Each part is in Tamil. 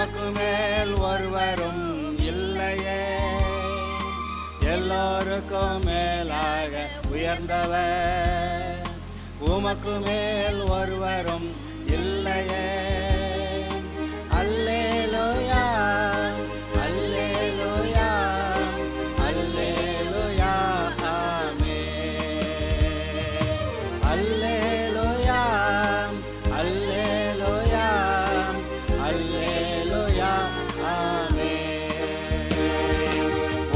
உமக்கு மேல் ஒருவரும் இல்லையே, எல்லோருக்கும் மேலாக உயர்ந்தவர். உமக்கு மேல் ஒருவரும் இல்லையே. அல்லேலூயா, அல்லேலூயா, அல்லேலூயா, ஆமென். அல்லேலூயா, அல்லேலூயா, அல்லேலூயா, ஆமென்.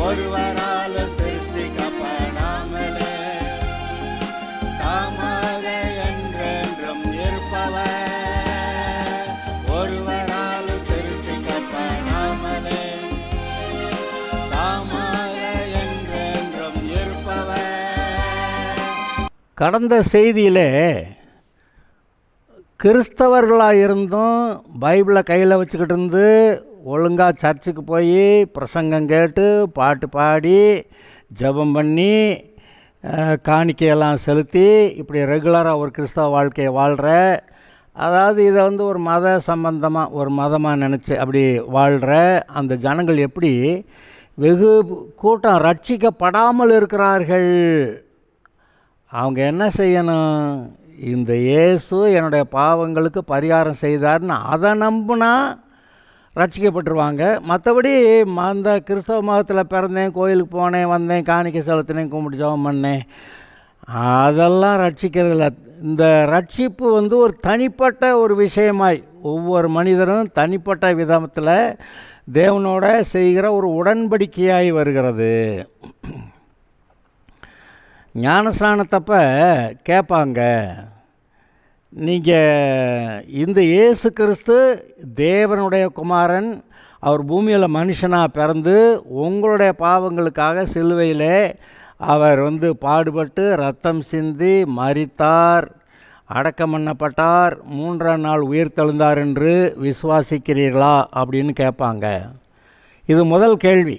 ஒருவரால் சிருஷ்டிக்கப்படாமலே தாமாக என்றென்றும் இருப்பவர். ஒருவரால் சிருஷ்டிக்கப்படாமலே தாமாக என்றென்றும் இருப்பவர். கடந்த செய்தியிலே கிறிஸ்தவர்களாக இருந்தும் பைபிளை கையில் வச்சுக்கிட்டு இருந்து ஒழுங்காக சர்ச்சுக்கு போய் பிரசங்கம் கேட்டு பாட்டு பாடி ஜெபம் பண்ணி காணிக்கையெல்லாம் செலுத்தி இப்படி ரெகுலராக ஒரு கிறிஸ்தவ வாழ்க்கையை வாழ்கிற, அதாவது இதை ஒரு மத சம்பந்தமாக ஒரு மதமாக நினச்சி அப்படி வாழ்கிற அந்த ஜனங்கள் எப்படி வெகு கூட்டம் ரட்சிக்கப்படாமல் இருக்கிறார்கள். அவங்க என்ன செய்யணும்? இந்த இயேசு என்னுடைய பாவங்களுக்கு பரிகாரம் செய்தார்னு அதை நம்பினா ரட்சிக்கப்பட்டுருவாங்க. மற்றபடி அந்த கிறிஸ்தவ மதத்தில் பிறந்தேன், கோயிலுக்கு போனேன், வந்தேன், காணிக்கை செலுத்தினேன், கும்பிட்டு ஜெபம் பண்ணேன், அதெல்லாம் ரட்சிக்கிறதில்ல. இந்த ரட்சிப்பு ஒரு தனிப்பட்ட ஒரு விஷயமாய் ஒவ்வொரு மனிதரும் தனிப்பட்ட விதத்தில் தேவனோட செய்கிற ஒரு உடன்படிக்கையாய் வருகிறது. ஞானஸ்நானத்தப்ப கேட்பாங்க, நீங்கள் இந்த இயேசு கிறிஸ்து தேவனுடைய குமாரன், அவர் பூமியில் மனுஷனாக பிறந்து உங்களுடைய பாவங்களுக்காக சிலுவையில் அவர் பாடுபட்டு ரத்தம் சிந்தி மரித்தார், அடக்கம் பண்ணப்பட்டார், 3ஆம் நாள் உயிர்த்தெழுந்தார் என்று விசுவாசிக்கிறீர்களா அப்படின்னு கேட்பாங்க. இது முதல் கேள்வி.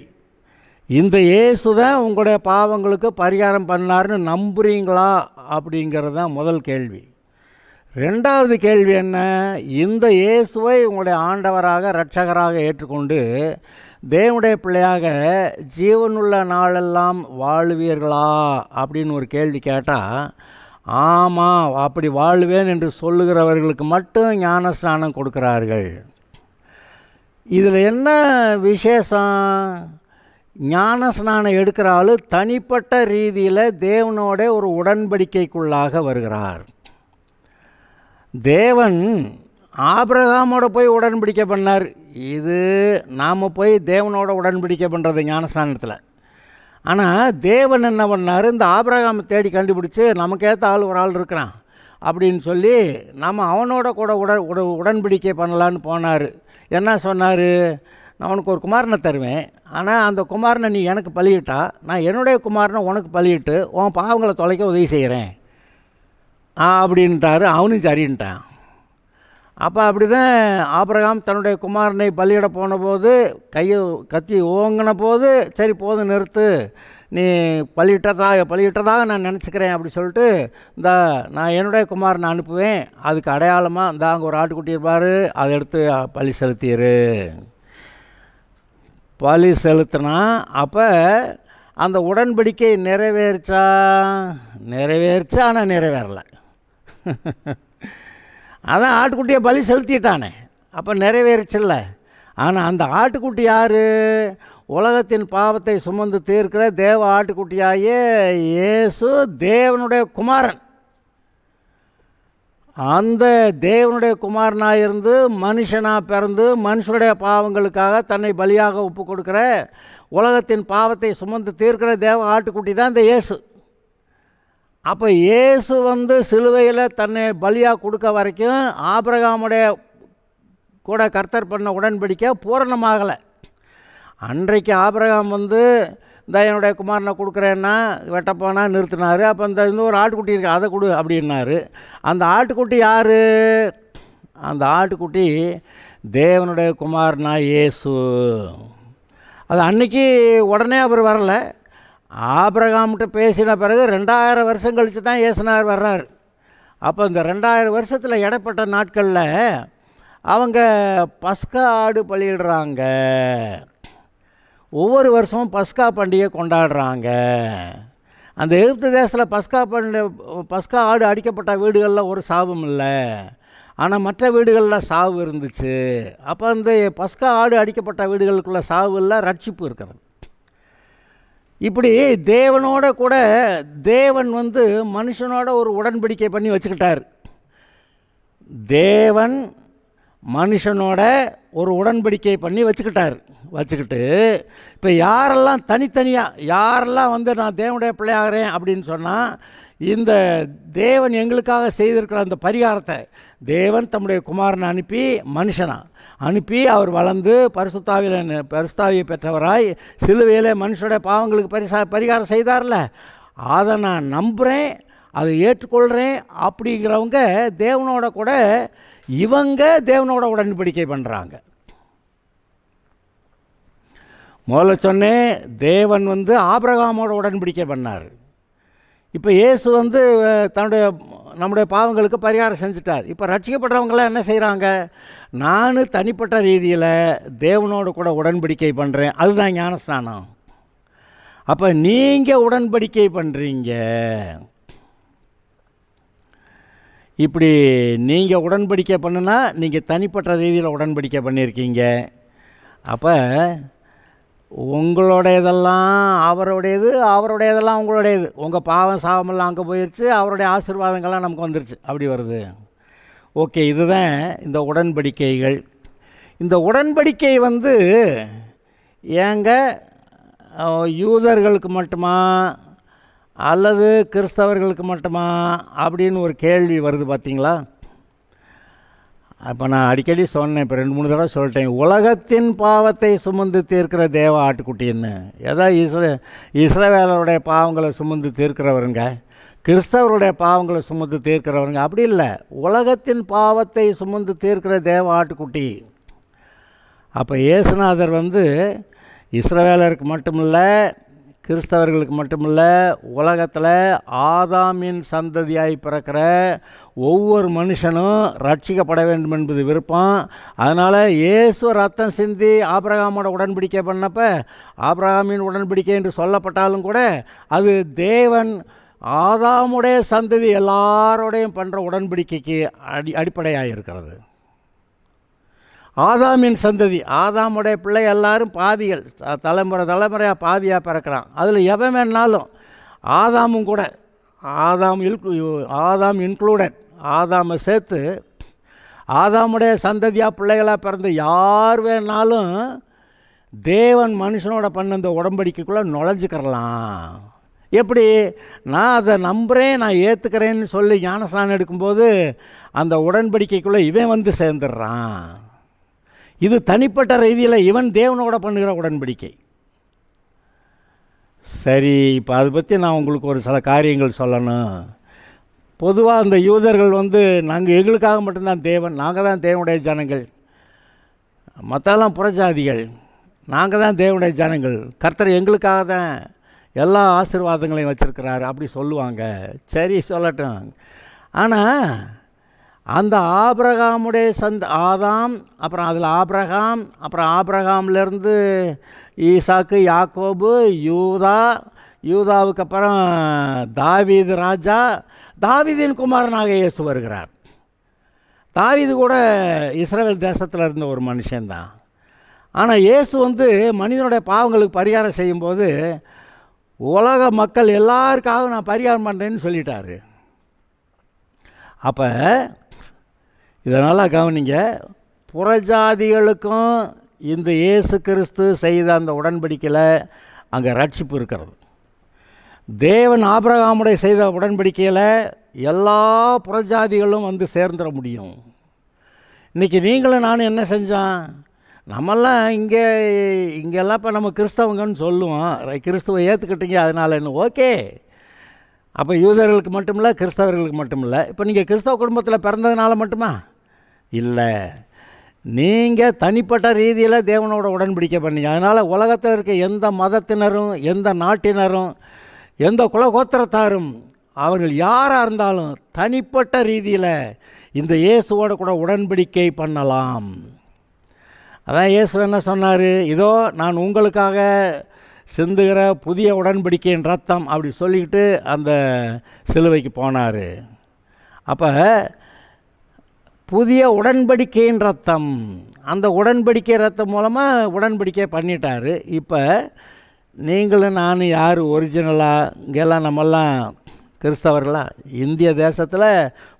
இந்த இயேசு தான் உங்களுடைய பாவங்களுக்கு பரிகாரம் பண்ணார்னு நம்புறீங்களா அப்படிங்கிறது தான் முதல் கேள்வி. ரெண்டாவது கேள்வி என்ன? இந்த இயேசுவை உங்களுடைய ஆண்டவராக இரட்சகராக ஏற்றுக்கொண்டு தேவனுடைய பிள்ளையாக ஜீவனுள்ள நாளெல்லாம் வாழுவீர்களா அப்படின்னு ஒரு கேள்வி கேட்டால், ஆமாம் அப்படி வாழ்வேன் என்று சொல்லுகிறவர்களுக்கு மட்டும் ஞானஸ்நானம் கொடுக்கிறார்கள். இதில் என்ன விசேஷம்? ஞானஸ்நானம் எடுக்கிற ஆள் தனிப்பட்ட ரீதியில் தேவனோட ஒரு உடன்படிக்கைக்குள்ளாக வருகிறார். தேவன் ஆபிரகாமோட போய் உடன்படிக்கை பண்ணார். இது நாம் போய் தேவனோட உடன்படிக்கை பண்ணுறது ஞானஸ்நானத்தில். ஆனால் தேவன் என்ன பண்ணார்? இந்த ஆபிரகாமை தேடி கண்டுபிடிச்சி நமக்கேற்ற ஆள் ஒரு ஆள் இருக்கிறான் அப்படின்னு சொல்லி நம்ம அவனோட கூட உடன்படிக்கை பண்ணலான்னு போனார். என்ன சொன்னார்? நான் உனக்கு ஒரு குமாரனை தருவேன், ஆனால் அந்த குமாரனை நீ எனக்கு பலியிட்டா நான் என்னுடைய குமாரனை உனக்கு பலியிட்டு உன் பாவங்களை தொலைக்க உதவி செய்கிறேன் அப்படின்ட்டார். அவனும் சரின்ட்டான். அப்போ அப்படி தான் ஆபிரகாம் தன்னுடைய குமாரனை பலியிட போன போது கையை கத்தி ஓங்கின போது, சரி போதும் நிறுத்து, நீ பலியிட்டதாக நான் நினச்சிக்கிறேன் அப்படி சொல்லிட்டு, நான் என்னுடைய குமாரனை அனுப்புவேன், அதுக்கு அடையாளமாக அங்கே ஒரு ஆட்டுக்குட்டி இருப்பார், அதை எடுத்து பலி செலுத்திடு. பலி செலுத்தினா அப்போ அந்த உடன்படிக்கை நிறைவேறிச்சா? ஆனால் நிறைவேறலை. அதான் ஆட்டுக்குட்டியை பலி செலுத்திட்டானே, அப்போ நிறைவேறிச்சில்ல. ஆனால் அந்த ஆட்டுக்குட்டி யார்? உலகத்தின் பாவத்தை சுமந்து தீர்க்கிற தேவ ஆட்டுக்குட்டியாகிய இயேசு தேவனுடைய குமாரன். அந்த தேவனுடைய குமாரனாக இருந்து மனுஷனாக பிறந்து மனுஷனுடைய பாவங்களுக்காக தன்னை பலியாக ஒப்பு கொடுக்குற உலகத்தின் பாவத்தை சுமந்து தீர்க்கிற தேவ ஆட்டுக்குட்டி தான் இந்த இயேசு. அப்போ இயேசு சிலுவையில் தன்னை பலியாக கொடுக்க வரைக்கும் ஆபிரகாமுடைய கூட கர்த்தர் பண்ண உடன்படிக்கை பூரணமாகலை. அன்றைக்கு ஆபிரகாம் என்னுடைய குமாரனை கொடுக்குறேன்னா வெட்டப்போனா நிறுத்தினார். அப்போ இன்னொரு ஆட்டுக்குட்டி இருக்குது, அதை கொடு அப்படின்னாரு. அந்த ஆட்டுக்குட்டி யார்? அந்த ஆட்டுக்குட்டி தேவனுடைய குமாரனா இயேசு. அது அன்றைக்கி உடனே அவர் வரலை. ஆபிரகாம்கிட்ட பேசின பிறகு 2000 வருஷம் கழித்து தான் இயேசுனார் வர்றார். அப்போ இந்த 2000 வருஷத்தில் இடைப்பட்ட நாட்களில் அவங்க பஸ்கா ஆடு பலியிடுறாங்க. ஒவ்வொரு வருஷமும் பஸ்கா பண்டிகை கொண்டாடுறாங்க. அந்த எகிப்து தேசத்தில் பஸ்கா ஆடு அடிக்கப்பட்ட வீடுகளில் ஒரு சாபம் இல்லை, ஆனால் மற்ற வீடுகளில் சாவு இருந்துச்சு. அப்போ அந்த பஸ்கா ஆடு அடிக்கப்பட்ட வீடுகளுக்குள்ள சாவு இல்லை, ரட்சிப்பு இருக்கிறது. இப்படி தேவனோட கூட தேவன் மனுஷனோட ஒரு உடன்படிக்கை பண்ணி வச்சுக்கிட்டார். தேவன் மனுஷனோட ஒரு உடன்படிக்கை பண்ணி வச்சுக்கிட்டு இப்போ யாரெல்லாம் தனித்தனியாக யாரெல்லாம் நான் தேவனுடைய பிள்ளையாகிறேன் அப்படின்னு சொன்னால், இந்த தேவன் எங்களுக்காக செய்திருக்கிற அந்த பரிகாரத்தை தேவன் தம்முடைய குமாரனை அனுப்பி அவர் வளர்ந்து பரிசுத்தாவியை பெற்றவராய் சிலுவையிலே மனுஷனுடைய பாவங்களுக்கு பரிகாரம் செய்தார்ல, அதை நான் நம்புகிறேன், அதை ஏற்றுக்கொள்கிறேன் அப்படிங்கிறவங்க தேவனோட கூட தேவனோட உடன்படிக்கை பண்ணுறாங்க. முதல்ல சொன்னேன், தேவன் ஆபிரகாமோட உடன்படிக்கை பண்ணார். இப்போ இயேசு நம்முடைய பாவங்களுக்கு பரிகாரம் செஞ்சுட்டார். இப்போ ரட்சிக்கப்படுறவங்களாம் என்ன செய்கிறாங்க? நான் தனிப்பட்ட ரீதியில் தேவனோடு கூட உடன்படிக்கை பண்ணுறேன், அதுதான் ஞானஸ்நானம். அப்போ நீங்கள் உடன்படிக்கை பண்ணுறீங்க. இப்படி நீங்கள் உடன்படிக்கை பண்ணுனா நீங்கள் தனிப்பட்ட ரீதியில் உடன்படிக்கை பண்ணியிருக்கீங்க. அப்போ உங்களுடையதெல்லாம் அவருடையதெல்லாம் உங்களுடையது. உங்கள் பாவம் சாபமெல்லாம் அங்கே போயிடுச்சு, அவருடைய ஆசீர்வாதங்கள்லாம் நமக்கு வந்துருச்சு, அப்படி வருது. ஓகே, இதுதான் இந்த உடன்படிக்கைகள். இந்த உடன்படிக்கை ஏங்க யூதர்களுக்கு மட்டுமா அல்லது கிறிஸ்தவர்களுக்கு மட்டுமா அப்படின்னு ஒரு கேள்வி வருது பார்த்தீங்களா? அப்போ நான் அடிக்கடி சொன்னேன், இப்போ 2-3 தடவை சொல்லிட்டேன், உலகத்தின் பாவத்தை சுமந்து தீர்க்கிற தேவ ஆட்டுக்குட்டின்னு. இஸ்ரவேலருடைய பாவங்களை சுமந்து தீர்க்கிறவருங்க, கிறிஸ்தவருடைய பாவங்களை சுமந்து தீர்க்கிறவருங்க, அப்படி இல்லை, உலகத்தின் பாவத்தை சுமந்து தீர்க்கிற தேவ ஆட்டுக்குட்டி. அப்போ இயேசுநாதர் இஸ்ரவேலருக்கு மட்டுமில்லை, கிறிஸ்தவர்களுக்கு மட்டுமில்லை, உலகத்தில் ஆதாமின் சந்ததியாய் பிறக்கிற ஒவ்வொரு மனுஷனும் ரட்சிக்கப்பட வேண்டும் என்பது விருப்பம். அதனால் இயேசு ரத்தம் சிந்தி ஆபிரகாமோட உடன்படிக்கை பண்ணப்போ ஆபிரகாமின் உடன்படிக்கை என்று சொல்லப்பட்டாலும் கூட அது தேவன் ஆதாமுடைய சந்ததி எல்லாரோடையும் பண்ணுற உடன்படிக்கைக்கு அடிப்படையாக இருக்கிறது. ஆதாமின் சந்ததி, ஆதாமுடைய பிள்ளை எல்லாரும் பாவிகள், தலைமுறையாக பாவியாக பிறக்கிறான். அதில் எவன் வேணாலும், ஆதாமும் கூட, ஆதாம் இன்க்ளூடட், ஆதாமை சேர்த்து ஆதாமுடைய சந்ததியாக பிள்ளைகளாக பிறந்த யார் வேணாலும் தேவன் மனுஷனோட பண்ண இந்த உடன்படிக்கைக்குள்ளே நுழைஞ்சிக்கிறலாம். எப்படி? நான் அதை நம்புகிறேன், நான் ஏற்றுக்கிறேன்னு சொல்லி ஞானஸ்நானம் எடுக்கும்போது அந்த உடன்படிக்கைக்குள்ளே இவன் சேர்ந்துடுறான். இது தனிப்பட்ட ரீதியில் இவன் தேவனோட பண்ணுகிற உடன்படிக்கை. சரி, இப்போ அதை பற்றி நான் உங்களுக்கு ஒரு சில காரியங்கள் சொல்லணும். பொதுவாக அந்த யூதர்கள் நாங்கள் எங்களுக்காக மட்டும்தான் தேவன், நாங்கள் தான் தேவனுடைய ஜனங்கள், மற்றெல்லாம் புறஜாதிகள், நாங்கள் தான் தேவனுடைய ஜனங்கள், கர்த்தர் எங்களுக்காக தான் எல்லா ஆசீர்வாதங்களையும் வச்சுருக்கிறாரு அப்படி சொல்லுவாங்க. சரி, சொல்லட்டும். ஆனால் அந்த ஆபிரகாமுடைய ஆதாம், அப்புறம் அதில் ஆபிரகாம், அப்புறம் ஆபிரகாம்லேருந்து ஈசாக்கு, யாக்கோபு, யூதாவுக்கு அப்புறம் தாவீது ராஜா, தாவீதின் குமாரனாக இயேசு வருகிறார். தாவீது கூட இஸ்ரவேல் தேசத்தில் இருந்த ஒரு மனுஷன்தான். ஆனால் இயேசு மனிதனுடைய பாவங்களுக்கு பரிகாரம் செய்யும்போது உலக மக்கள் எல்லாருக்காக நான் பரிகாரம் பண்ணுறேன்னு சொல்லிட்டாரு. அப்போ இதனால் கவனிங்க, புறஜாதிகளுக்கும் இந்த இயேசு கிறிஸ்து செய்த அந்த உடன்படிக்கையில் அங்கே ரட்சிப்பு இருக்கிறது. தேவன் ஆபிரகாமுடைய செய்த உடன்படிக்கையில் எல்லா புறஜாதிகளும் சேர்ந்துட முடியும். இன்றைக்கி நீங்களும் நானும் என்ன செஞ்சோம்? நம்மெல்லாம் இங்கெல்லாம் இப்போ நம்ம கிறிஸ்தவங்கன்னு சொல்லுவோம், கிறிஸ்துவை ஏற்றுக்கிட்டீங்க அதனால் என்ன, ஓகே. அப்போ யூதர்களுக்கு மட்டுமில்லை, கிறிஸ்தவர்களுக்கு மட்டுமில்லை. இப்போ நீங்கள் கிறிஸ்தவ குடும்பத்தில் பிறந்ததுனால மட்டுமா? இல்லை, நீங்கள் தனிப்பட்ட ரீதியில் தேவனோட உடன்படிக்கை பண்ணீங்க. அதனால் உலகத்தில் இருக்க எந்த மதத்தினரும், எந்த நாட்டினரும், எந்த குலகோத்திரத்தாரும் அவர்கள் யாராக இருந்தாலும் தனிப்பட்ட ரீதியில் இந்த இயேசுவோட கூட உடன்படிக்கை பண்ணலாம். அதான் இயேசு என்ன சொன்னார், இதோ நான் உங்களுக்காக சிந்துகிற புதிய உடன்படிக்கையின் ரத்தம் அப்படி சொல்லிக்கிட்டு அந்த சிலுவைக்கு போனார். அப்போ புதிய உடன்படிக்கையின் ரத்தம், அந்த உடன்படிக்கை ரத்தம் மூலமாக உடன்படிக்கை பண்ணிட்டார். இப்போ நீங்களும் நானும் யார் ஒரிஜினலாக? இங்கெல்லாம் நம்மெல்லாம் கிறிஸ்தவர்களா? இந்திய தேசத்தில்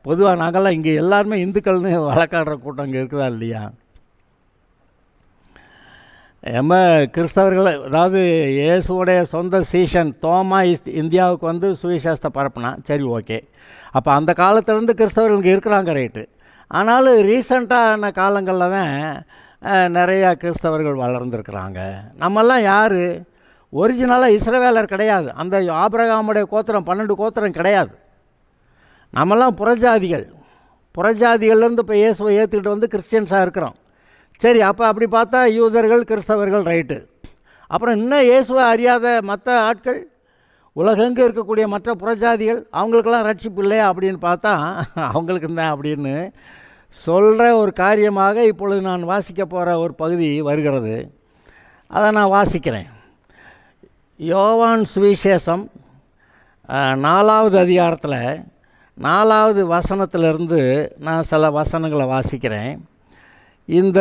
பொதுவாக நாங்கள்லாம் இங்கே எல்லாருமே இந்துக்கள்னு வழக்காடுற கூட்டம் இங்கே இருக்குதா இல்லையா? நம்ம கிறிஸ்தவர்கள், அதாவது இயேசுவோடைய சொந்த சீஷன் தோமா இந்தியாவுக்கு வந்து சுவிசேஷத்தை பரப்புனா சரி, ஓகே. அப்போ அந்த காலத்துலேருந்து கிறிஸ்தவர்கள் இங்கே இருக்கிறாங்க, ரைட்டு. ஆனாலும் ரீசண்டான காலங்களில் தான் நிறையா கிறிஸ்தவர்கள் வளர்ந்துருக்குறாங்க. நம்மெல்லாம் யார்? ஒரிஜினலாக இஸ்ரவேலர் கிடையாது. அந்த ஆபிரகாமுடைய கோத்திரம் 12 கோத்திரம் கிடையாது. நம்மெல்லாம் புறஜாதிகள். புறஜாதிகள்லேருந்து இப்போ இயேசுவை ஏற்றுக்கிட்டு வந்து கிறிஸ்டியன்ஸாக இருக்கிறோம். சரி, அப்போ அப்படி பார்த்தா யூதர்கள் கிறிஸ்தவர்கள் ரைட்டு. அப்புறம் இன்னும் இயேசுவை அறியாத மற்ற ஆட்கள், உலகெங்கு இருக்கக்கூடிய மற்ற புறஜாதிகள், அவங்களுக்கெல்லாம் ரட்சிப்பு இல்லையா அப்படின்னு பார்த்தா அவங்களுக்கு தான் அப்படின்னு சொல்கிற ஒரு காரியமாக இப்பொழுது நான் வாசிக்க போகிற ஒரு பகுதி வருகிறது. அதை நான் வாசிக்கிறேன். யோவான் சுவிசேஷம் 4வது அதிகாரத்தில் 4வது வசனத்திலிருந்து நான் சில வசனங்களை வாசிக்கிறேன். இந்த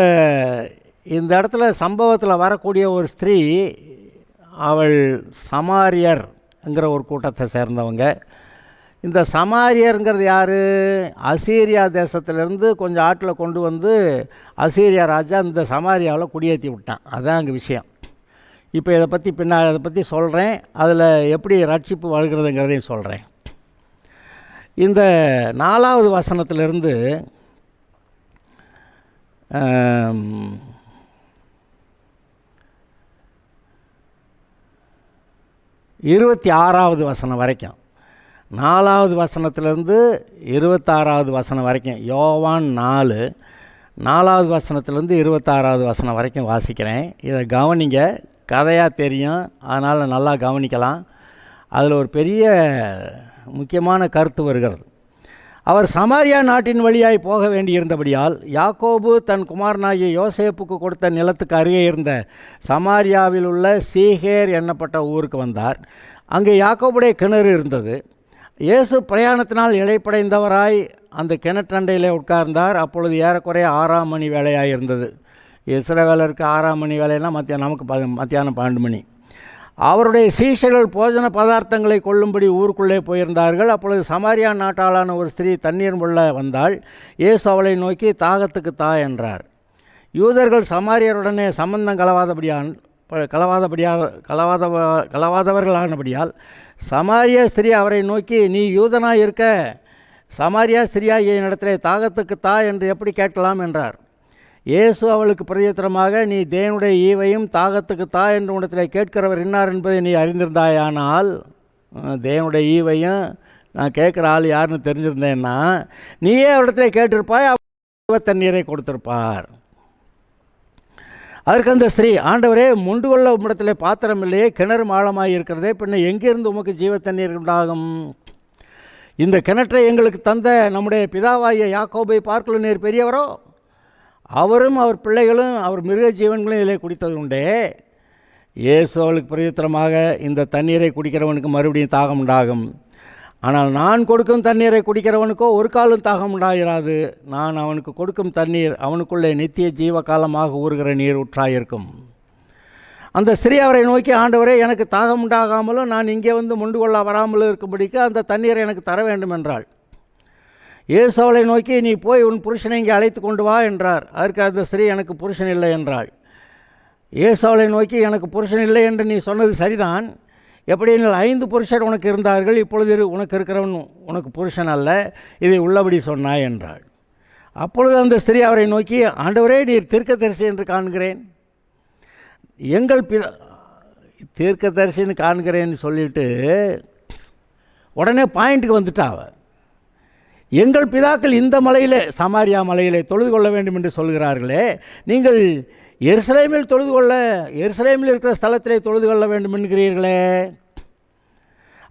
இடத்துல சம்பவத்தில் வரக்கூடிய ஒரு ஸ்திரீ, அவள் சமாரியர்ங்கிற ஒரு கூட்டத்தை சேர்ந்தவங்க. இந்த சமாரியருங்கிறது யார்? அசீரியா தேசத்திலேருந்து கொஞ்சம் ஆட்டில் கொண்டு வந்து அசீரியா ராஜா இந்த சமாரியாவில் குடியேற்றி விட்டான். அதுதான் அங்கே விஷயம். இப்போ இதை பற்றி சொல்கிறேன். அதில் எப்படி ரட்சிப்பு வருகிறதுங்கிறதையும் சொல்கிறேன். இந்த 4வது வசனத்திலிருந்து 26வது வசனம் வரைக்கும், 4வது வசனத்திலிருந்து 26வது வசனம் வரைக்கும், யோவான் 4வது வசனத்திலேருந்து 26வது வசனம் வரைக்கும் வாசிக்கிறேன். இதை கவனிங்க. கதையாக தெரியும், அதனால் நல்லா கவனிக்கலாம். அதில் ஒரு பெரிய முக்கியமான கருத்து வருகிறது. அவர் சமாரியா நாட்டின் வழியாய் போக வேண்டியிருந்தபடியால் யாக்கோபு தன் குமாரனாகிய யோசேப்புக்கு கொடுத்த நிலத்துக்கு அருகே இருந்த சமாரியாவில் உள்ள சீகேர் என்னப்பட்ட ஊருக்கு வந்தார். அங்கே யாக்கோபுடைய கிணறு இருந்தது. இயேசு பிரயாணத்தினால் இளைப்படைந்தவராய் அந்த கிணற்றண்டையில் உட்கார்ந்தார். அப்பொழுது ஏறக்குறைய 6ஆம் மணி வேலையாக இருந்தது. இஸ்ரவேலருக்கு 6ஆம் மணி வேலைன்னா நமக்கு மத்தியானம் 12 மணி. அவருடைய சீஷர்கள் போஜன பதார்த்தங்களை கொள்ளும்படி ஊருக்குள்ளே போயிருந்தார்கள். அப்பொழுது சமாரியா நாட்டாளான ஒரு ஸ்திரீ தண்ணீர் உள்ள வந்தாள். இயேசு அவளை நோக்கி, தாகத்துக்கு தா என்றார். யூதர்கள் சமாரியருடனே சம்பந்தம் கலவாதவர்களானபடியால் சமாரியா ஸ்திரீ அவரை நோக்கி, நீ யூதனாக இருக்க சமாரியா ஸ்திரீயாகிய இடத்திலே தாகத்துக்கு தா என்று எப்படி கேட்கலாம் என்றார். இயேசு அவளுக்கு பிரதியுத்தரமாக, நீ தேவனுடைய ஈவையும் தாகத்துக்கு தா என்று உன்னிடத்தில் கேட்கிறவர் இன்னார் என்பதை நீ அறிந்திருந்தாயானால், தேவனுடைய ஈவையும் நான் கேட்குற ஆள் யாருன்னு தெரிஞ்சிருந்தேன்னா நீயே அவரிடத்தில் கேட்டிருப்பாய், அவர் தண்ணீரை கொடுத்திருப்பார். அதற்கு அந்த ஸ்திரீ, ஆண்டவரே, முண்டு கொள்ள உம்மிடத்தில் பாத்திரம் இல்லையே, கிணறு ஆழமாக இருக்கிறதே, பின்ன எங்கிருந்து உமக்கு ஜீவ தண்ணீர் உண்டாகும்? இந்த கிணற்றை எங்களுக்கு தந்த நம்முடைய பிதாவாகிய யாக்கோபை பார்க்கல நீர் பெரியவரோ? அவரும் அவர் பிள்ளைகளும் அவர் மிருக ஜீவன்களும் இதிலே குடித்தது உண்டே. இயேசு அவளுக்கு பிரதியுத்தரமாக, இந்த தண்ணீரை குடிக்கிறவனுக்கு மறுபடியும் தாகம் உண்டாகும். ஆனால் நான் கொடுக்கும் தண்ணீரை குடிக்கிறவனுக்கோ ஒரு காலம் தாகம் உண்டாயிராது. நான் அவனுக்கு கொடுக்கும் தண்ணீர் அவனுக்குள்ளே நித்திய ஜீவ காலமாக ஊறுகிற நீர் ஊற்றாயிருக்கும். அந்த ஸ்திரீ அவரை நோக்கி, ஆண்டவரே, எனக்கு தாகம் உண்டாகாமலும் நான் இங்கே வந்து முண்டு கொள்ள வராமலும் இருக்கும்படிக்கு அந்த தண்ணீரை எனக்கு தர வேண்டும் என்றாள். இயேசு அவளை நோக்கி, நீ போய் உன் புருஷனை இங்கே அழைத்து கொண்டு வா என்றார். அதற்கு அந்த ஸ்திரீ, எனக்கு புருஷன் இல்லை என்றாள். இயேசு அவளை நோக்கி, எனக்கு புருஷன் இல்லை என்று நீ சொன்னது சரிதான். எப்படி 5 புருஷர் உனக்கு இருந்தார்கள், இப்பொழுது உனக்கு இருக்கிறவன் உனக்கு புருஷன் அல்ல, இதை உள்ளபடி சொன்னாய் என்றாள். அப்பொழுது அந்த ஸ்திரீ அவரை நோக்கி, ஆண்டவரே, நீர் தீர்க்கதரிசி என்று காண்கிறேன். எங்கள் தீர்க்கதரிசின்னு காண்கிறேன்னு சொல்லிவிட்டு உடனே பாயிண்ட்டுக்கு வந்துட்டா அவள். எங்கள் பிதாக்கள் இந்த மலையிலே, சமாரியா மலையிலே தொழுது கொள்ள வேண்டும் என்று சொல்கிறார்களே, நீங்கள் எருசலேமில் இருக்கிற ஸ்தலத்திலே தொழுது கொள்ள வேண்டும் என்கிறீர்களே.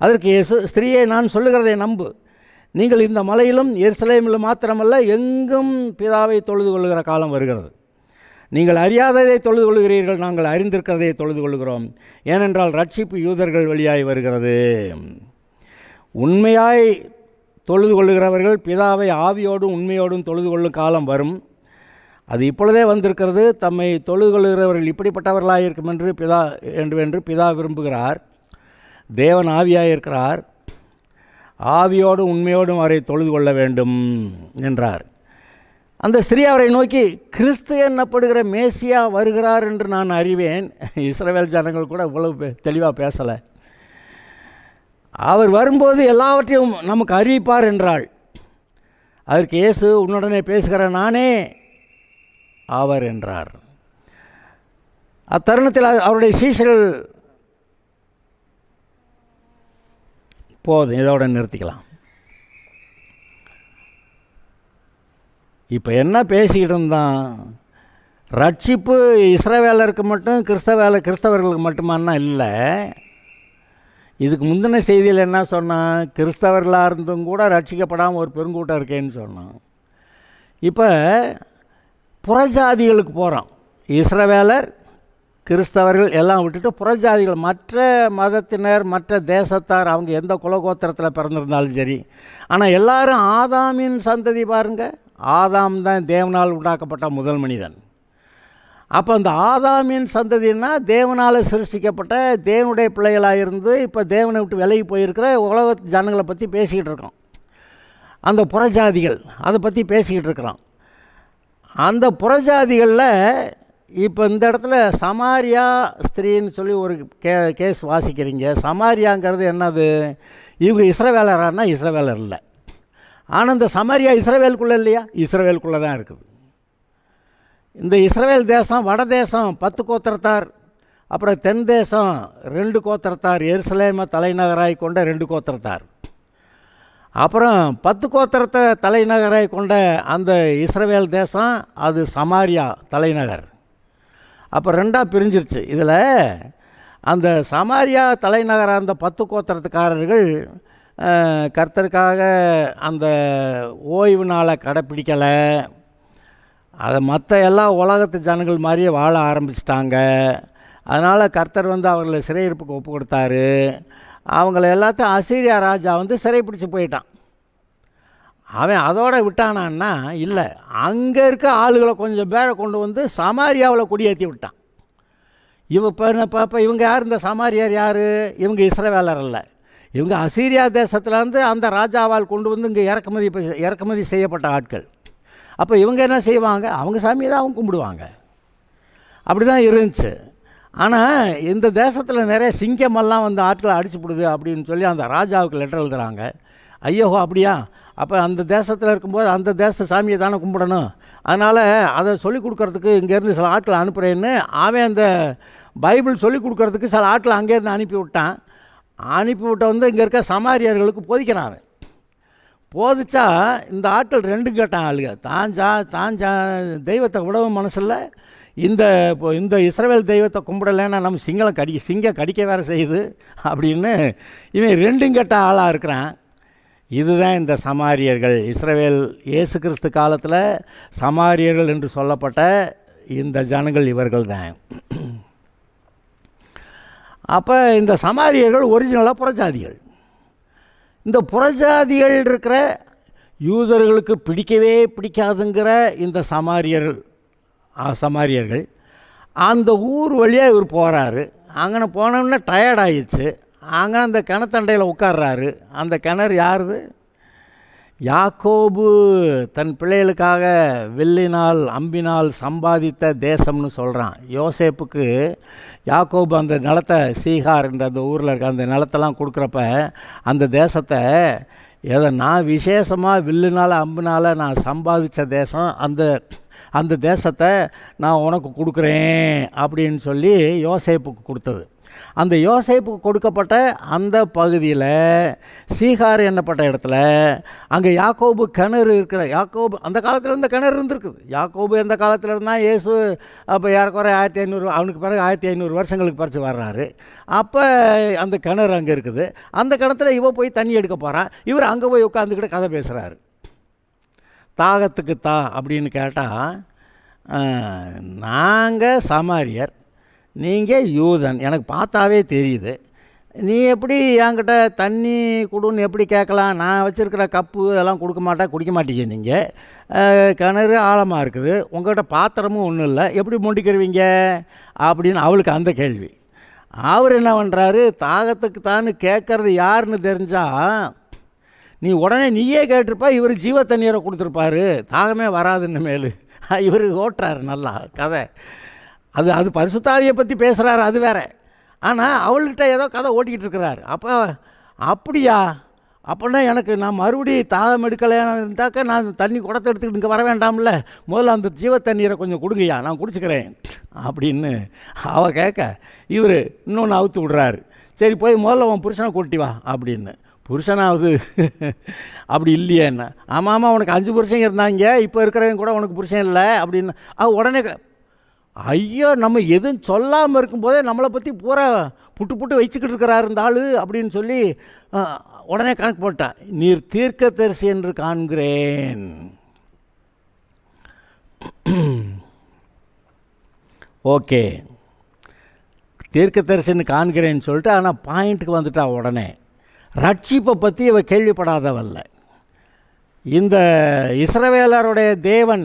அதற்கு இயேசு, ஸ்திரீயே, நான் சொல்லுகிறதை நம்பு. நீங்கள் இந்த மலையிலும் எருசலேமிலும் மாத்திரமல்ல, எங்கும் பிதாவை தொழுது கொள்ளுகிற காலம் வருகிறது. நீங்கள் அறியாததை தொழுது கொள்கிறீர்கள், நாங்கள் அறிந்திருக்கிறதை தொழுது கொள்கிறோம். ஏனென்றால் ரட்சிப்பு யூதர்கள் வழியாய் வருகிறது. உண்மையாய் தொழுது கொள்ளுகிறவர்கள் பிதாவை ஆவியோடும் உண்மையோடும் தொழுது கொள்ளும் காலம் வரும். அது இப்பொழுதே வந்திருக்கிறது. தம்மை தொழுது கொள்ளுகிறவர்கள் இப்படிப்பட்டவர்களாக இருக்கும் என்று பிதா விரும்புகிறார். தேவன் ஆவியாக இருக்கிறார். ஆவியோடும் உண்மையோடும் அவரை தொழுது கொள்ள வேண்டும் என்றார். அந்த ஸ்திரீ அவரை நோக்கி, கிறிஸ்து என்னப்படுகிற மேசியா வருகிறார் என்று நான் அறிவேன். இஸ்ரவேல் ஜனங்கள் கூட இவ்வளவு தெளிவாக பேசலை. அவர் வரும்போது எல்லாவற்றையும் நமக்கு அறிவிப்பார் என்றாள். அதற்கு இயேசு, உன்னுடனே பேசுகிற நானே அவர் என்றார். அத்தருணத்தில் அவருடைய சீஷர்கள், போதும், இதோட நிறுத்திக்கலாம். இப்போ என்ன பேசிக்கிட்டு இருந்தான்? ரட்சிப்பு இஸ்ரவேலருக்கு மட்டும், கிறிஸ்தவர்களுக்கு மட்டுமானா இல்லை. இதுக்கு முந்தின செய்தியில் என்ன சொன்னான்? கிறிஸ்தவர்களாக இருந்தும் கூட ரட்சிக்கப்படாமல் ஒரு பெருங்கூட்டம் இருக்கேன்னு சொன்னான். இப்போ புறஜாதிகளுக்கு போகிறோம். இஸ்ரவேலர், கிறிஸ்தவர்கள் எல்லாம் விட்டுட்டு புறஜாதிகள், மற்ற மதத்தினர், மற்ற தேசத்தார், அவங்க எந்த குலகோத்திரத்தில் பிறந்திருந்தாலும் சரி. ஆனால் எல்லாரும் ஆதாமின் சந்ததி. பாருங்கள், ஆதாம் தான் தேவனால் உண்டாக்கப்பட்ட முதல் மனிதன். அப்போ அந்த ஆதாமின் சந்ததினா தேவனால் சிருஷ்டிக்கப்பட்ட தேவனுடைய பிள்ளைகளாக இருந்து இப்போ தேவனை விட்டு விலகி போயிருக்கிற உலக ஜனங்களை பற்றி பேசிக்கிட்டு இருக்கிறோம். அந்த புறஜாதிகள் அதை பற்றி பேசிக்கிட்டு இருக்கிறோம். அந்த புறஜாதிகளில் இப்போ இந்த இடத்துல சமாரியா ஸ்திரீன்னு சொல்லி ஒரு கேஸ் வாசிக்கிறீங்க. சமாரியாங்கிறது என்னது? இவங்க இஸ்ரவேலரானா இஸ்ரவேலர் இல்லை. ஆனால் இந்த சமாரியா இஸ்ரவேலுக்குள்ளே இல்லையா? இஸ்ரவேலுக்குள்ளே தான் இருக்குது. இந்த இஸ்ரவேல் தேசம், வட தேசம் 10 கோத்திரத்தார், அப்புறம் தென் தேசம் 2 கோத்திரத்தார், எருசலேமை தலைநகராய் கொண்ட 2 கோத்திரத்தார், அப்புறம் 10 கோத்திரத்தை தலைநகராய் கொண்ட அந்த இஸ்ரவேல் தேசம், அது சமாரியா தலைநகர். அப்போ 2ஆக பிரிஞ்சிருச்சு. இதில் அந்த சமாரியா தலைநகராக அந்த 10 கோத்திரத்துக்காரர்கள் கர்த்தருக்காக அந்த ஓய்வு நாளை கடைப்பிடிக்கலை. அதை மற்ற எல்லா உலகத்து ஜனங்கள் மாதிரியே வாழ ஆரம்பிச்சிட்டாங்க. அதனால் கர்த்தர் அவர்களை சிறையிருப்புக்கு ஒப்பு கொடுத்தாரு. அவங்கள எல்லாத்தையும் அசீரியா ராஜா சிறைப்பிடிச்சு போயிட்டான். அவன் அதோட விட்டானான்னா இல்லை, அங்கே இருக்க ஆளுகளை கொஞ்சம் பேரை கொண்டு சமாரியாவில் குடியேற்றி விட்டான். இப்போ இவங்க யார்? இந்த சமாரியார் யார்? இவங்க இஸ்ரவேலர் அல்ல. இவங்க அசீரியா தேசத்துலேருந்து அந்த ராஜாவால் கொண்டு இங்கே இறக்குமதி செய்யப்பட்ட ஆட்கள். அப்போ இவங்க என்ன செய்வாங்க? அவங்க சாமியை தான் அவங்க கும்பிடுவாங்க. அப்படி தான் இருந்துச்சு. ஆனால் இந்த தேசத்தில் நிறைய சிங்கமெல்லாம் ஆட்களை அடிச்சுப்பிடுது அப்படின்னு சொல்லி அந்த ராஜாவுக்கு லெட்டர் எழுதுகிறாங்க. ஐயோ, அப்படியா? அப்போ அந்த தேசத்தில் இருக்கும்போது அந்த தேச சாமியை தானே கும்பிடணும். அதனால் அதை சொல்லிக் கொடுக்கறதுக்கு இங்கேருந்து சில ஆட்களை அனுப்புகிறேன்னு அவன் அந்த பைபிள் சொல்லிக் கொடுக்கறதுக்கு சில ஆட்களை அங்கேருந்து அனுப்பிவிட்டான். அனுப்பிவிட்ட இங்கே இருக்க சமாரியர்களுக்கு போதிக்கிறான். போதிச்சா இந்த ஆட்கள் 2 கேட்டான் ஆளுங்க. தான் தெய்வத்தை விடவும் மனசில்ல, இந்த இஸ்ரவேல் தெய்வத்தை கும்பிடலைன்னா நம்ம சிங்கம் கடிக்க வேறு செய்யுது அப்படின்னு இவன் 2 கேட்ட ஆளாக இருக்கிறான். இதுதான் இந்த சமாரியர்கள். இஸ்ரவேல் இயேசு கிறிஸ்து காலத்தில் சமாரியர்கள் என்று சொல்லப்பட்ட இந்த ஜனங்கள் இவர்கள் தான். அப்போ இந்த சமாரியர்கள் ஒரிஜினலாக புறஜாதிகள். இந்த புறஜாதிகள் இருக்கிற யூதர்களுக்கு பிடிக்கவே பிடிக்காதுங்கிற இந்த சமாரியர்கள் அந்த ஊர் வழியாக இவர் போகிறாரு. அங்கே போனோன்னே டயர்டாகிடுச்சு. அங்கே அந்த கிணத்தண்டையில் உட்கார்றாரு. அந்த கிணறு யாருது? யாக்கோபு தன் பிள்ளைகளுக்காக வில்லினால் அம்பினால் சம்பாதித்த தேசம்னு சொல்கிறான். யோசேப்புக்கு யாக்கோபு அந்த நிலத்தை, சீகார் என்ற அந்த ஊரில் இருக்க அந்த நிலத்தெல்லாம் கொடுக்குறப்ப அந்த தேசத்தை ஏதோ நான் விசேஷமாக வில்லுனால் அம்பினால் நான் சம்பாதித்த தேசம், அந்த தேசத்தை நான் உனக்கு கொடுக்குறேன் அப்படின்னு சொல்லி யோசேப்புக்கு கொடுத்தது. அந்த யோசேப்புக்கு கொடுக்கப்பட்ட அந்த பகுதியில் சீகார் என்னப்பட்ட இடத்துல அங்கே யாக்கோபு கிணறு இருக்கிற, யாக்கோபு அந்த காலத்தில் இருந்த கிணறு இருந்திருக்குது. யாக்கோபு எந்த காலத்தில் இருந்தால் இயேசு அப்போ ஏறக்குறை 1500, அவனுக்கு பிறகு 1500 வருஷங்களுக்கு பறித்து வர்றாரு. அப்போ அந்த கிணறு அங்கே இருக்குது. அந்த கிணத்துல இவ போய் தண்ணி எடுக்க போகிறான். இவர் அங்கே போய் உட்காந்துக்கிட்டு கதை பேசுகிறாரு. தாகத்துக்கு தா அப்படின்னு கேட்டால், நாங்கள் சமாரியர், நீங்கள் யூதன், எனக்கு பார்த்தாவே தெரியுது, நீ எப்படி என்கிட்ட தண்ணி கொடுன்னு எப்படி கேட்கலாம்? நான் வச்சுருக்கிற கப்பு எல்லாம் குடிக்க மாட்டீங்க, நீங்கள் கிணறு ஆழமாக இருக்குது, உங்கள்கிட்ட பாத்திரமும் ஒன்றும் இல்லை, எப்படி மொண்டிக்கிறவீங்க அப்படின்னு அவளுக்கு அந்த கேள்வி. அவர் என்ன பண்ணுறாரு, தாகத்துக்கு தான்னு கேட்குறது யாருன்னு தெரிஞ்சால் நீ உடனே நீயே கேட்டிருப்பா, இவர் ஜீவ தண்ணீரை கொடுத்துருப்பாரு, தாகமே வராதுன்னு மேலு இவர் ஓட்டுறாரு நல்லா கதை. அது பரிசுத்தாவியை பற்றி பேசுகிறாரு, அது வேற. ஆனால் அவள்கிட்ட ஏதோ கதை ஓட்டிக்கிட்டு இருக்கிறாரு. அப்போ அப்படியா, அப்படின்னா எனக்கு நான் மறுபடியும் தாகம் எடுக்கலைன்னு இருந்தாக்கா நான் தண்ணி குடத்தை எடுத்துக்கிட்டு இங்கே வர வேண்டாம்ல, முதல்ல அந்த ஜீவ தண்ணீரை கொஞ்சம் கொடுங்கய்யா, நான் குடிச்சுக்கிறேன் அப்படின்னு அவள் கேட்க இவர் இன்னொன்று அவுத்து விடுறாரு. சரி போய் முதல்ல உன் புருஷனை கூட்டி வா அப்படின்னு. புருஷனாவது அப்படி இல்லையே என்ன? ஆமாம் உனக்கு 5 புருஷன் இருந்தாங்க, இப்போ இருக்கிறவங்க கூட உனக்கு புருஷன் இல்லை அப்படின்னு உடனே ஐயோ, நம்ம எதுவும் சொல்லாமல் இருக்கும்போதே நம்மளை பற்றி பூரா புட்டு வச்சுக்கிட்டு இருக்கிறாரு இந்த ஆள் அப்படின்னு சொல்லி உடனே கணக்கு போட்டான். நீர் தீர்க்கதரிசி என்று காண்கிறேன். ஓகே, தீர்க்கதரிசின்னு காண்கிறேன்னு சொல்லிட்டு, ஆனால் பாயிண்ட்டுக்கு வந்துட்டா உடனே. ரட்சிப்பை பற்றி இவ கேள்விப்படாதவல்ல. இந்த இஸ்ரவேலருடைய தேவன்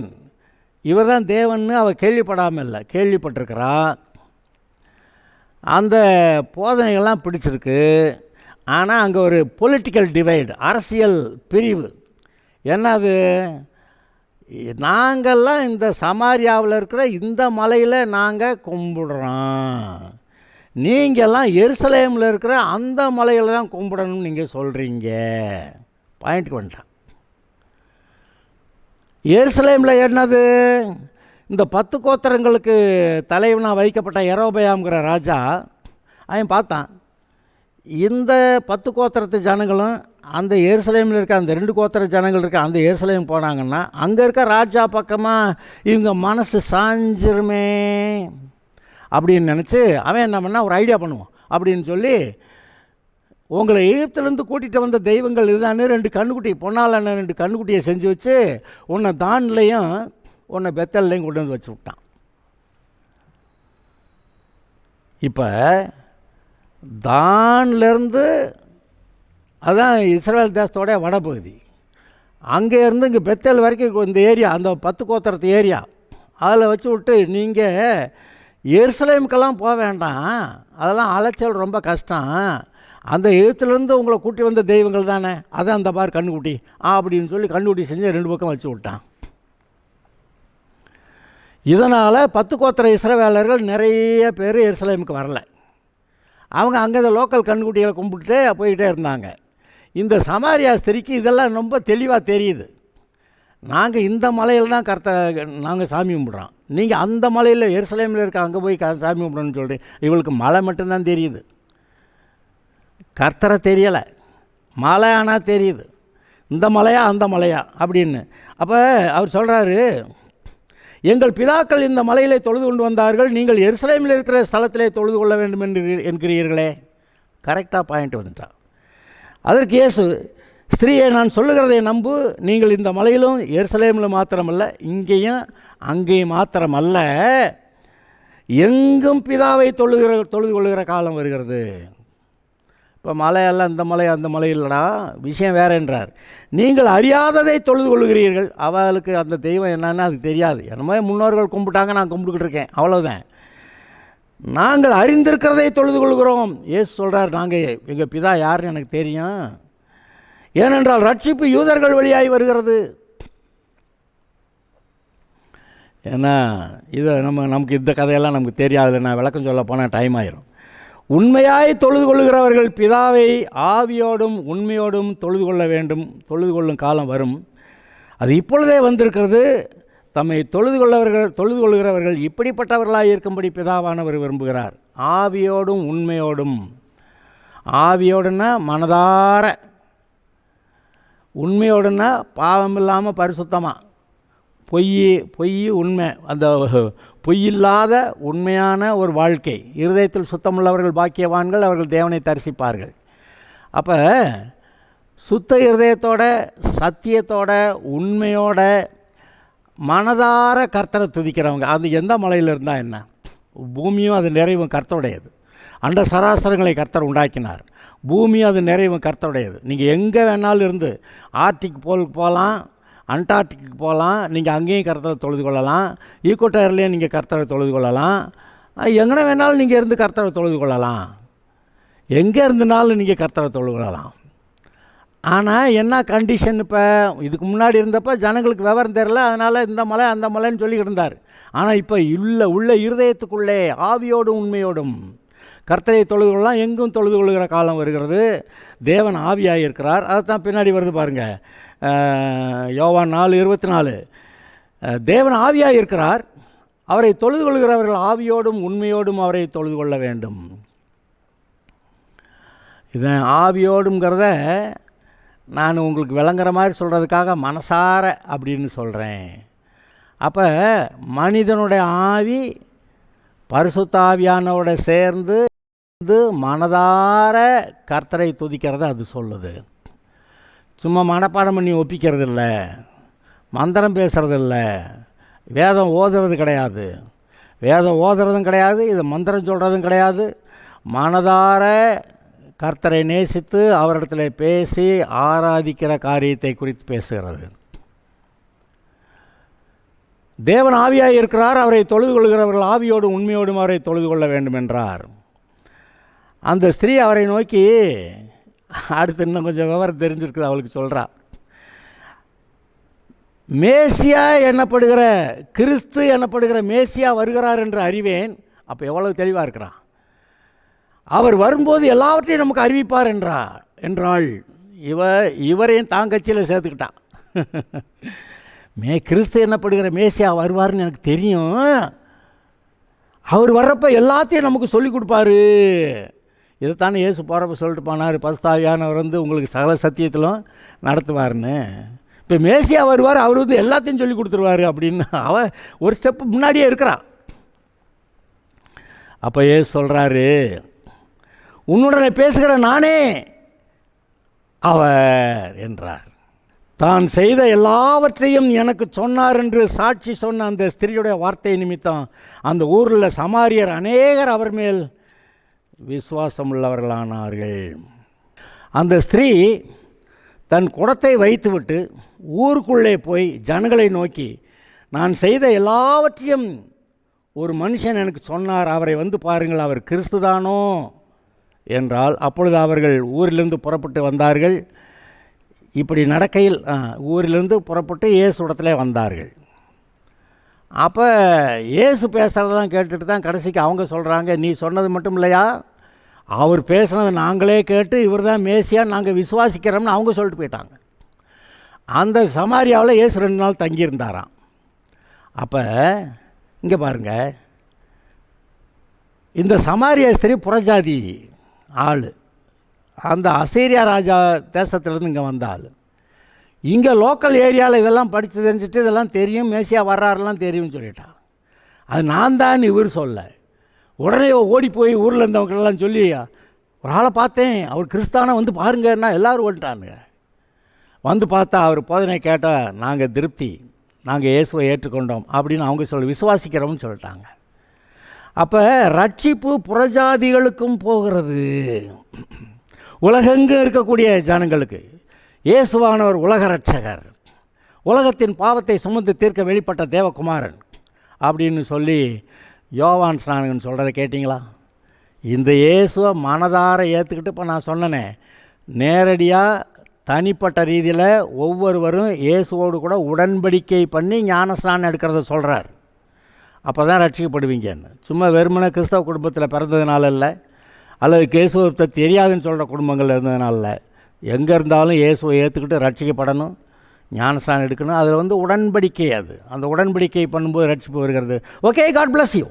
இவர் தான் தேவன்னு அவள் கேள்விப்படாமல் இல்லை, கேள்விப்பட்டிருக்கிறா. அந்த போதனைகள்லாம் பிடிச்சிருக்கு. ஆனால் அங்கே ஒரு பொலிட்டிக்கல் டிவைடு, அரசியல் பிரிவு. என்னது, நாங்கள்லாம் இந்த சமாரியாவில் இருக்கிற இந்த மலையில் நாங்கள் கும்பிடுறோம், நீங்கள்லாம் எருசலேமில் இருக்கிற அந்த மலையில் தான் கும்பிடணும்னு நீங்கள் சொல்கிறீங்க. பாயிண்ட்டுக்கு வந்துட்டான். எருசலேமில் என்னது, இந்த 10 கோத்திரங்களுக்கு தலைவனாக வைக்கப்பட்ட யெரொபெயாம்ங்கிற ராஜா அவன் பார்த்தான், இந்த 10 கோத்திரத்து ஜனங்களும் அந்த எருசலேமில் இருக்க அந்த 2 கோத்திர ஜனங்கள் இருக்க அந்த எருசலேம் போனாங்கன்னா அங்கே இருக்க ராஜா பக்கமாக இவங்க மனசு சாஞ்சிருமே அப்படின்னு நினச்சி அவன் என்ன பண்ணால் ஒரு ஐடியா பண்ணுவான் அப்படின்னு சொல்லி, உங்களை எகிப்திலேருந்து கூட்டிகிட்டு வந்த தெய்வங்கள் இதுதானே 2 கண்ணுக்குட்டி, பொன்னால் 2 கண்ணுக்குட்டியை செஞ்சு வச்சு உன்னை தான்லையும் உன்னை பெத்தல்லையும் கொண்டு வந்து வச்சு விட்டான். இப்போ தான்லேருந்து, அதுதான் இஸ்ரவேல் தேசத்தோடைய வடபகுதி, அங்கேருந்து இங்கே பெத்தல் வரைக்கும் இந்த ஏரியா, அந்த 10 கோத்திரத்து ஏரியா, அதில் வச்சு விட்டு நீங்கள் எருசலேமுக்கெல்லாம் போக வேண்டாம், அதெல்லாம் அலைச்சல் ரொம்ப கஷ்டம், அந்த எகிப்திலேருந்து உங்களை கூட்டி வந்த தெய்வங்கள் தானே, அதான் அந்த பார் கண்ணுக்குட்டி அப்படின்னு சொல்லி கண்ணுக்குட்டி செஞ்சு 2 பக்கம் வச்சு விட்டான். இதனால் 10 கோத்திர இஸ்ரவேலர்கள் நிறைய பேர் எருசலேமுக்கு வரல. அவங்க அங்கே இந்த லோக்கல் கண்ணுக்குட்டிகளை கும்பிட்டு போய்கிட்டே இருந்தாங்க. இந்த சமாரியா ஸ்திரிக்கு இதெல்லாம் ரொம்ப தெளிவாக தெரியுது. நாங்கள் இந்த மலையில் தான் நாங்கள் சாமி கும்பிட்றோம், நீங்கள் அந்த மலையில் எருசலேமில் இருக்க அங்கே போய் சாமி கும்பிடணும்னு சொல்கிறேன். இவளுக்கு மலை மட்டும்தான் தெரியுது, கர்த்தரை தெரியலை. மலை ஆனால் தெரியுது, இந்த மலையா அந்த மலையா அப்படின்னு. அப்போ அவர் சொல்கிறாரு, எங்கள் பிதாக்கள் இந்த மலையிலே தொழுது கொண்டு வந்தார்கள், நீங்கள் எருசலேமில் இருக்கிற ஸ்தலத்திலே தொழுது கொள்ள வேண்டும் என்று என்கிறீர்களே. கரெக்டாக பாயிண்ட் வந்துட்டா. அதற்கு இயேசு, ஸ்திரீயை நான் சொல்லுகிறதை நம்பு, நீங்கள் இந்த மலையிலும் எருசலேமில் மாத்திரமல்ல, இங்கேயும் அங்கேயும் மாத்திரமல்ல, எங்கும் பிதாவை தொழுது கொள்ளுகிற காலம் வருகிறது. இப்போ மலையெல்லாம் இந்த மலை அந்த மலை இல்லைடா, விஷயம் வேறு என்றார். நீங்கள் அறியாததை தொழுது கொள்ளுகிறீர்கள். அவளுக்கு அந்த தெய்வம் என்னன்னு அது தெரியாது, என்னமோ முன்னோர்கள் கும்பிட்டாங்க, நான் கும்பிட்டுக்கிட்டு இருக்கேன், அவ்வளோதான். நாங்கள் அறிந்திருக்கிறதை தொழுது கொள்கிறோம். ஏசு சொல்கிறார், நாங்கள் எங்கள் பிதா யாருன்னு எனக்கு தெரியும், ஏனென்றால் ரட்சிப்பு யூதர்கள் வழியாகி வருகிறது. ஏன்னா இதை நமக்கு இந்த கதையெல்லாம் நமக்கு தெரியாது, நான் விளக்கம் சொல்ல போனால் டைம் ஆயிரும். உண்மையாய் தொழுது கொள்ளுகிறவர்கள் பிதாவை ஆவியோடும் உண்மையோடும் தொழுது கொள்ள வேண்டும். தொழுது கொள்ளும் காலம் வரும், அது இப்பொழுதே வந்திருக்கிறது. தம்மை தொழுது கொள்ளுகிறவர்கள் இப்படிப்பட்டவர்களாக இருக்கும்படி பிதாவானவர் விரும்புகிறார். ஆவியோடும் உண்மையோடும். ஆவியோடுன்னா மனதார, உண்மையோடுன்னா பாவம் இல்லாமல் பரிசுத்தமாக. பொய் உண்மை, அந்த பொய்யில்லாத உண்மையான ஒரு வாழ்க்கை. இருதயத்தில் சுத்தமுள்ளவர்கள் பாக்கியவான்கள், அவர்கள் தேவனை தரிசிப்பார்கள். அப்போ சுத்த இருதயத்தோட, சத்தியத்தோட, உண்மையோட, மனதார கர்த்தரை துதிக்கிறவங்க. அது எந்த மலையில் இருந்தால் என்ன? பூமியும் அது நிறைவும் கர்த்தருடையது. அண்ட சராசரங்களை கர்த்தர் உண்டாக்கினார். பூமியும் அது நிறைவும் கர்த்தருடையது. நீங்கள் எங்கே வேணாலும் இருந்து ஆர்டிக் போலுக்கு போகலாம், அண்டார்டிக்கு போகலாம், நீங்கள் அங்கேயும் கர்த்தரை தொழுது கொள்ளலாம். ஈக்குவட்டர்லேயும் நீங்கள் கர்த்தரை தொழுது கொள்ளலாம். எங்கே வேணாலும் நீங்கள் இருந்து கர்த்தரை தொழுது கொள்ளலாம். எங்கே இருந்தனாலும் நீங்கள் கர்த்தரை தொழுது கொள்ளலாம். ஆனால் என்ன கண்டிஷன்? இப்போ இதுக்கு முன்னாடி இருந்தப்போ ஜனங்களுக்கு விவரம் தெரில, அதனால் இந்த மலை அந்த மலைன்னு சொல்லிக்கிட்டு இருந்தார். ஆனால் இப்போ உள்ள இருதயத்துக்குள்ளே ஆவியோடும் உண்மையோடும் கர்த்தரை தொழுது கொள்ளலாம். எங்கும் தொழுது கொள்கிற காலம் வருகிறது. தேவன் ஆவியாக இருக்கிறார். அதைத்தான் பின்னாடி வருது பாருங்கள், யோவான் 4:24. தேவன் ஆவியாக இருக்கிறார், அவரை தொழுது கொள்கிறவர்கள் ஆவியோடும் உண்மையோடும் அவரை தொழுது கொள்ள வேண்டும். இதன் ஆவியோடுங்கிறத நான் உங்களுக்கு விளங்குற மாதிரி சொல்கிறதுக்காக மனசார அப்படின்னு சொல்கிறேன். அப்போ மனிதனுடைய ஆவி பரிசுத்த ஆவியானோட சேர்ந்து மனதார கர்த்தரை துதிக்கிறத அது சொல்லுது. சும்மா மனப்பாடம் பண்ணி ஒப்பிக்கிறது இல்லை, மந்திரம் பேசுகிறது இல்லை, வேதம் ஓதுறது கிடையாது, வேதம் ஓதுறதும் கிடையாது, இது மந்திரம் சொல்கிறதும் கிடையாது. மனதார கர்த்தரை நேசித்து அவரிடத்தில் பேசி ஆராதிக்கிற காரியத்தை குறித்து பேசுகிறது. தேவன் ஆவியாக இருக்கிறார், அவரை தொழுது கொள்கிறவர்கள் ஆவியோடும் உண்மையோடும் அவரை தொழுது கொள்ள வேண்டும் என்றார். அந்த ஸ்திரீ அவரை நோக்கி, அடுத்து இன்னும் கொஞ்சம் விவரம் தெரிஞ்சிருக்குது அவளுக்கு சொல்கிறா, மேசியா என்னப்படுகிற கிறிஸ்து என்னப்படுகிற மேசியா வருகிறார் என்று அறிவேன். அப்போ எவ்வளவு தெளிவாக இருக்கிறான். அவர் வரும்போது எல்லாவற்றையும் நமக்கு அறிவிப்பார் என்றாள். இவரையும் தாங்கச்சியில் சேர்த்துக்கிட்டான். கிறிஸ்து என்னப்படுகிற மேசியா வருவார்னு எனக்கு தெரியும், அவர் வர்றப்போ எல்லாத்தையும் நமக்கு சொல்லிக் கொடுப்பாரு. இதைத்தானே இயேசு போகிறப்ப சொல்லிட்டு போனார், பரிசுத்த ஆவியானவர் வந்து உங்களுக்கு சகல சத்தியத்திலும் நடத்துவார்னு. இப்போ மேசியா வருவார், அவர் வந்து எல்லாத்தையும் சொல்லி கொடுத்துருவார் அப்படின்னு அவன் ஒரு ஸ்டெப்பு முன்னாடியே இருக்கிறான். அப்போ இயேசு சொல்கிறாரு, உன்னுடனே பேசுகிற நானே அவர் என்றார். தான் செய்த எல்லாவற்றையும் எனக்கு சொன்னார் என்று சாட்சி சொன்ன அந்த ஸ்திரீயுடைய வார்த்தை நிமித்தம் அந்த ஊரில் சமாரியர் அநேகர் அவர் மேல் விசுவாசம் உள்ளவர்களானார்கள். அந்த ஸ்திரீ தன் குடத்தை வைத்துவிட்டு ஊருக்குள்ளே போய் ஜனங்களை நோக்கி, நான் செய்த எல்லாவற்றையும் ஒரு மனுஷன் எனக்கு சொன்னார், அவரை வந்து பாருங்கள், அவர் கிறிஸ்துதானோ என்றால். அப்பொழுது அவர்கள் ஊரிலிருந்து புறப்பட்டு வந்தார்கள். இப்படி நடக்கையில் ஊரிலிருந்து புறப்பட்டு இயேசு இடத்துல வந்தார்கள். அப்போ இயேசு பேசுகிறதெல்லாம் கேட்டுட்டு தான் கடைசிக்கு அவங்க சொல்கிறாங்க, நீ சொன்னது மட்டும் இல்லையா, அவர் பேசுனதை நாங்களே கேட்டு இவர் தான் மேசியா நாங்கள் விசுவாசிக்கிறோம்னு அவங்க சொல்லிட்டு போயிட்டாங்க. அந்த சமாரியாவில் இயேசு 2 நாள் தங்கியிருந்தாராம். அப்போ இங்கே பாருங்கள், இந்த சமாரியா ஸ்திரீ புறஜாதி ஆள், அந்த அசீரியா ராஜா தேசத்துலேருந்து இங்கே வந்த ஆள். இங்கே லோக்கல் ஏரியாவில் இதெல்லாம் படித்து தெரிஞ்சுட்டு இதெல்லாம் தெரியும், மேசியா வர்றாருலாம் தெரியும்னு சொல்லிட்டான். அது நான் தான் இவர் சொல்ல. உடனே ஓடி போய் ஊரில் இருந்தவங்களெல்லாம் சொல்லி, ஒரு ஆளை பார்த்தேன், அவர் கிறிஸ்தானை வந்து பாருங்கன்னா எல்லோரும் வந்துட்டானுங்க. வந்து பார்த்தா அவர் போதனை கேட்டால், நாங்கள் திருப்தி, நாங்கள் இயேசுவை ஏற்றுக்கொண்டோம் அப்படின்னு அவங்க விசுவாசிக்கிறோம்னு சொல்லிட்டாங்க. அப்போ ரட்சிப்பு புறஜாதிகளுக்கும் போகிறது. உலகெங்கும் இருக்கக்கூடிய ஜனங்களுக்கு இயேசுவானவர் உலக ரட்சகர், உலகத்தின் பாவத்தை சுமந்து தீர்க்க வெளிப்பட்ட தேவகுமாரன் அப்படின்னு சொல்லி யோவான் ஸ்நானகன் சொல்கிறத கேட்டிங்களா? இந்த இயேசுவை மனதார ஏற்றுக்கிட்டு இப்போ நான் சொன்னனே, நேரடியாக தனிப்பட்ட ரீதியில் ஒவ்வொருவரும் இயேசுவோடு கூட உடன்படிக்கை பண்ணி ஞானஸ்நானம் எடுக்கிறத சொல்கிறார். அப்போ தான் ரட்சிக்கப்படுவீங்கன்னு. சும்மா வெறுமனே கிறிஸ்தவ குடும்பத்தில் பிறந்ததுனால இல்லை, அல்லது இயேசுவை தெரியாதுன்னு சொல்கிற குடும்பங்கள் இருந்ததுனால இல்லை. எங்கே இருந்தாலும் இயேசுவை ஏற்றுக்கிட்டு ரட்சிக்கப்படணும், ஞானஸ்நானம் எடுக்கணும். அதில் உடன்படிக்கை, அது அந்த உடன்படிக்கை பண்ணும்போது ரட்சிப்பு வருகிறது. Okay, God bless you.